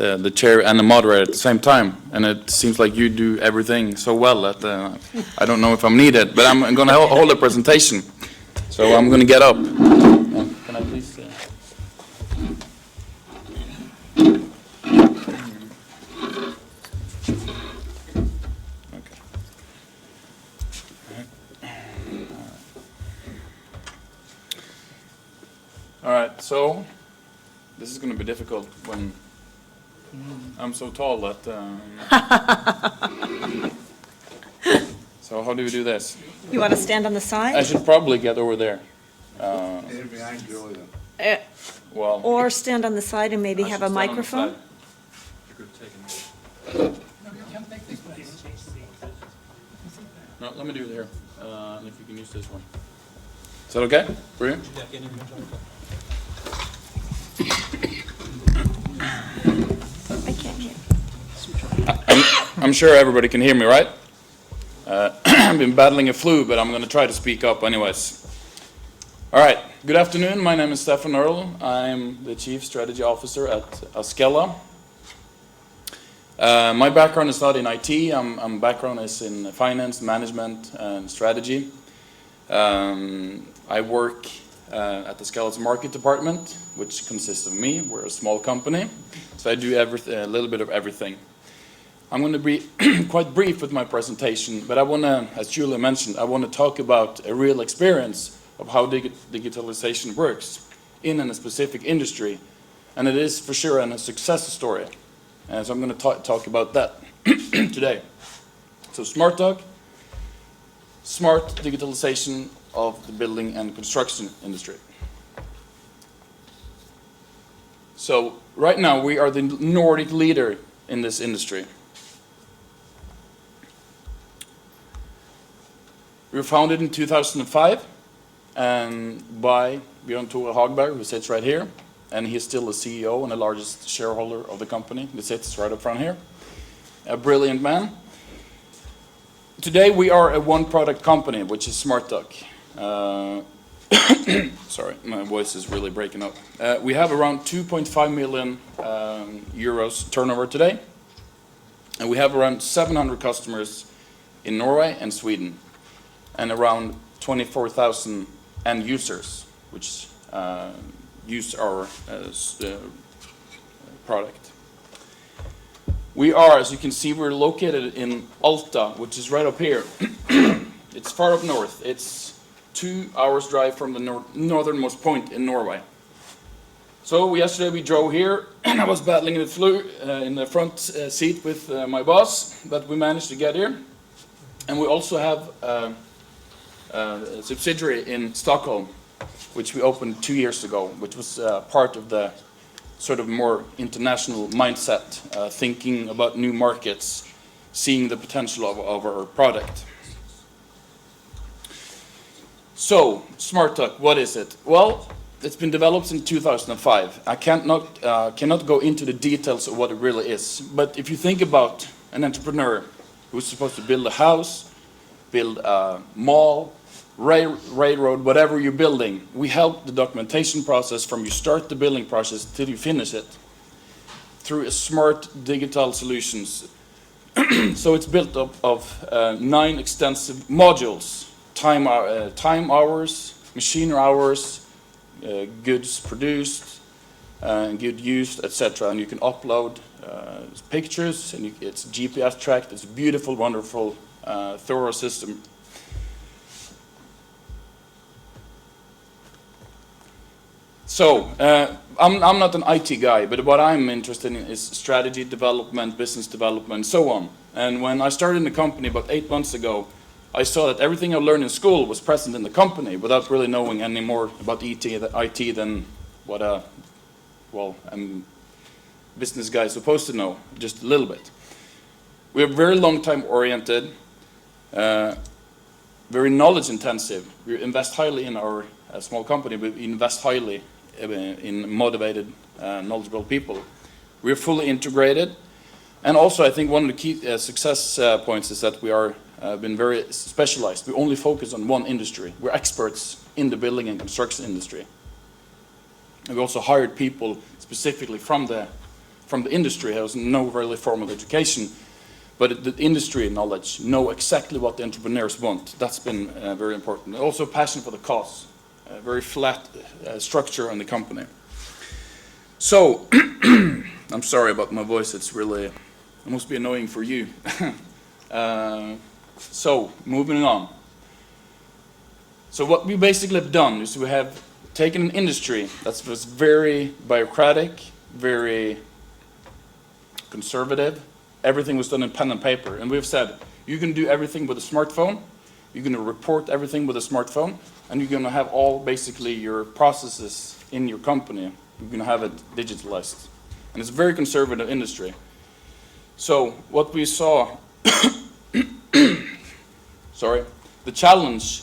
the chair and the moderator at the same time, and it seems like you do everything so well that I don't know if I'm needed, but I'm going to hold a presentation. So I'm going to get up. Can I please? All right, so this is going to be difficult when I'm so tall that. So how do we do this? You want to stand on the side? I should probably get over there. Well, Or stand on the side and maybe have a microphone? No, let me do it here. And if you can use this one. Is that okay for you? I can't hear. I'm sure everybody can hear me, right? I've been battling a flu, but I'm going to try to speak up anyways. All right, good afternoon. My name is Steffen Nerdal. I'm the Chief Strategy Officer at Askella. My background is not in IT. My background is in finance, management, and strategy. I work at Askella's market department, which consists of me. We're a small company, so I do a little bit of everything. I'm going to be quite brief with my presentation, but I want to, as Julia mentioned, I want to talk about a real experience of how digitalization works in a specific industry, and it is for sure a success story. So I'm going to talk about that today. So smart digitalization of the building and construction industry. So right now we are the Nordic leader in this industry. We were founded in 2005 and by Björn Tore Hagberg, who sits right here, and he's still the CEO and the largest shareholder of the company. He sits right up front here. A brilliant man. Today we are a one-product company, which is SmartDock. Sorry, my voice is really breaking up. We have around 2.5 million euros turnover today, and we have around 700 customers in Norway and Sweden, and around 24,000 end users, which use our product. We are, as you can see, we're located in Alta, which is right up here. It's far up north. It's 2 hours drive from the northernmost point in Norway. So yesterday we drove here, and I was battling the flu in the front seat with my boss, but we managed to get here. And we also have a subsidiary in Stockholm, which we opened 2 years ago, which was part of the sort of more international mindset, thinking about new markets, seeing the potential of our product. So, SmartDock, what is it? Well, it's been developed since 2005. I cannot go into the details of what it really is, but if you think about an entrepreneur who's supposed to build a house, build a mall, railroad, whatever you're building, we help the documentation process from you start the building process till you finish it through a smart digital solutions. So it's built up of 9 extensive modules: time hours, machine hours, goods produced, good used, etc. And you can upload pictures, and it's GPS tracked. It's a beautiful, wonderful, thorough system. So, I'm not an IT guy, but what I'm interested in is strategy development, business development, so on. And when I started in the company about 8 months ago, I saw that everything I learned in school was present in the company without really knowing any more about IT than what a business guy is supposed to know, just a little bit. We are very long time oriented, very knowledge intensive. We invest highly in our small company, but we invest highly in motivated, knowledgeable people. We're fully integrated, and also I think one of the key success points is that we are been very specialized. We only focus on one industry. We're experts in the building and construction industry. And we also hired people specifically from from the industry, has no really formal education, but the industry knowledge, know exactly what the entrepreneurs want. That's been very important. Also passion for the cause, a very flat structure in the company. So, I'm sorry about my voice, it must be annoying for you. So, moving on. So what we basically have done is we have taken an industry that was very bureaucratic, very conservative. Everything was done in pen and paper. And we've said, you can do everything with a smartphone, you're going to report everything with a smartphone, and you're going to have all basically your processes in your company. You're going to have it digitalized. And it's a very conservative industry. So what we saw, the challenge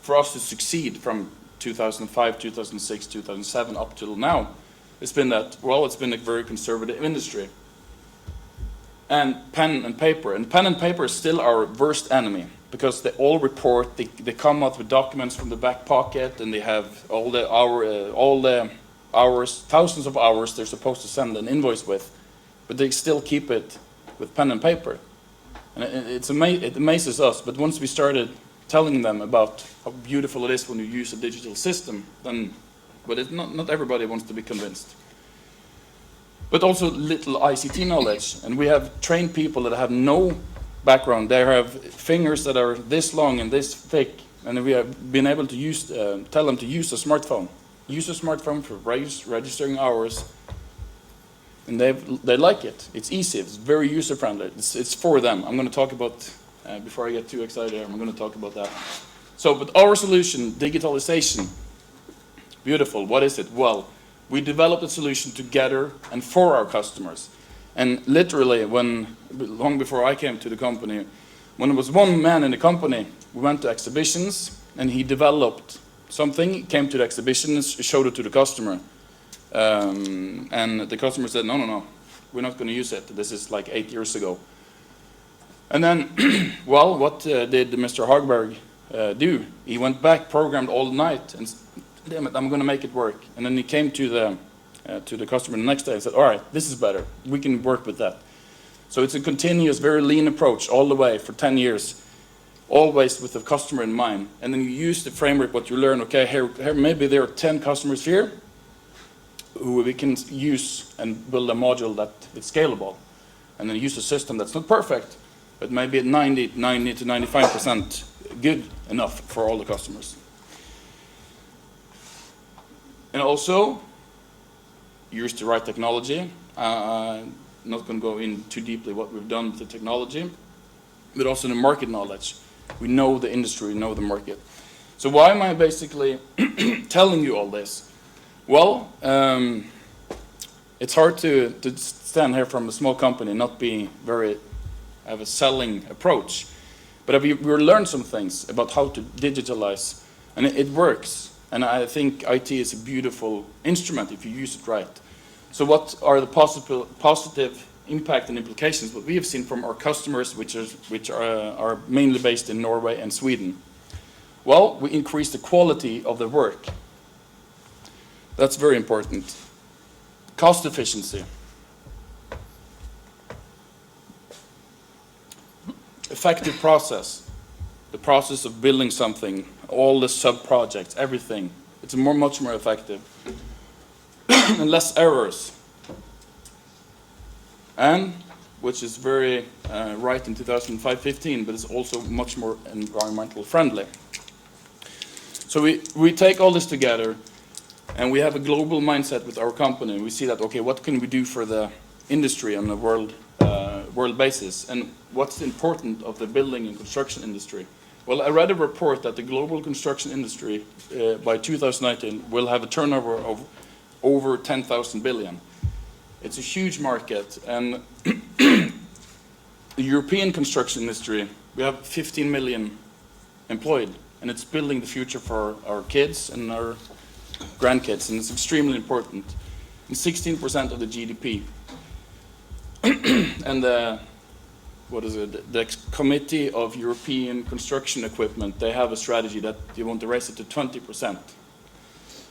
for us to succeed from 2005, 2006, 2007 up till now, it's been that, well, it's been a very conservative industry. And pen and paper is still our worst enemy, because they all report, they come out with documents from the back pocket, and they have all the hours, thousands of hours they're supposed to send an invoice with, but they still keep it with pen and paper. And it amazes us, but once we started telling them about how beautiful it is when you use a digital system, then, but not everybody wants to be convinced. But also little ICT knowledge, and we have trained people that have no background. They have fingers that are this long and this thick, and we have been able to tell them to use a smartphone. Use a smartphone for registering hours, and they like it. It's easy, it's very user-friendly, it's for them. I'm going to talk about, before I get too excited, I'm going to talk about that. So, but our solution, digitalization, beautiful, what is it? Well, we developed a solution together and for our customers. And literally, long before I came to the company, when there was one man in the company, we went to exhibitions, and he developed something, came to the exhibition and showed it to the customer. And the customer said, no, we're not going to use it. This is like 8 years ago. And then, well, what did Mr. Hagberg do? He went back, programmed all night, and damn it, I'm going to make it work. And then he came to the customer the next day and said, all right, this is better. We can work with that. So it's a continuous, very lean approach all the way for 10 years, always with the customer in mind. And then you use the framework, what you learn, okay, here maybe there are 10 customers here who we can use and build a module that is scalable. And then use a system that's not perfect, but maybe at 90 to 95% good enough for all the customers. And also, use the right technology. Not going to go in too deeply what we've done with the technology, but also the market knowledge. We know the industry, we know the market. So why am I basically telling you all this? Well, it's hard to stand here from a small company and not have a selling approach. But we learned some things about how to digitalize, and it works. And I think IT is a beautiful instrument if you use it right. So what are the positive impact and implications? What we have seen from our customers, which are mainly based in Norway and Sweden. Well, we increase the quality of the work. That's very important. Cost efficiency. Effective process. The process of building something, all the sub-projects, everything. It's much more effective. And less errors. And, which is very right in 2015, but it's also much more environmental friendly. So we take all this together, and we have a global mindset with our company. We see that, okay, what can we do for the industry on a world basis? And what's important of the building and construction industry? Well, I read a report that the global construction industry by 2019 will have a turnover of over 10,000 billion. It's a huge market, and the European construction industry, we have 15 million employed, and it's building the future for our kids and our grandkids, and it's extremely important. And 16% of the GDP. And the Committee of European Construction Equipment, they have a strategy that they want to raise it to 20%.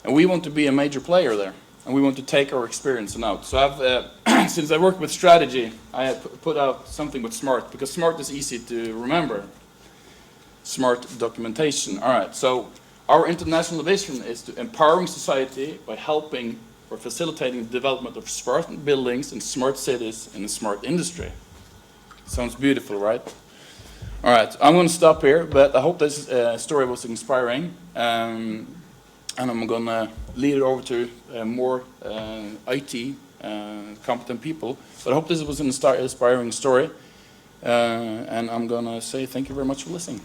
And we want to be a major player there. and we want to take our experience out. So I've, since I work with strategy, I have put out something with SMART, because SMART is easy to remember. SMART documentation. All right, so our international vision is to empowering society by helping or facilitating the development of smart buildings and smart cities in a smart industry. Sounds beautiful, right? All right, I'm going to stop here, but I hope this story was inspiring. And I'm going to lead it over to more IT competent people. But I hope this was an inspiring story. And I'm going to say thank you very much for listening.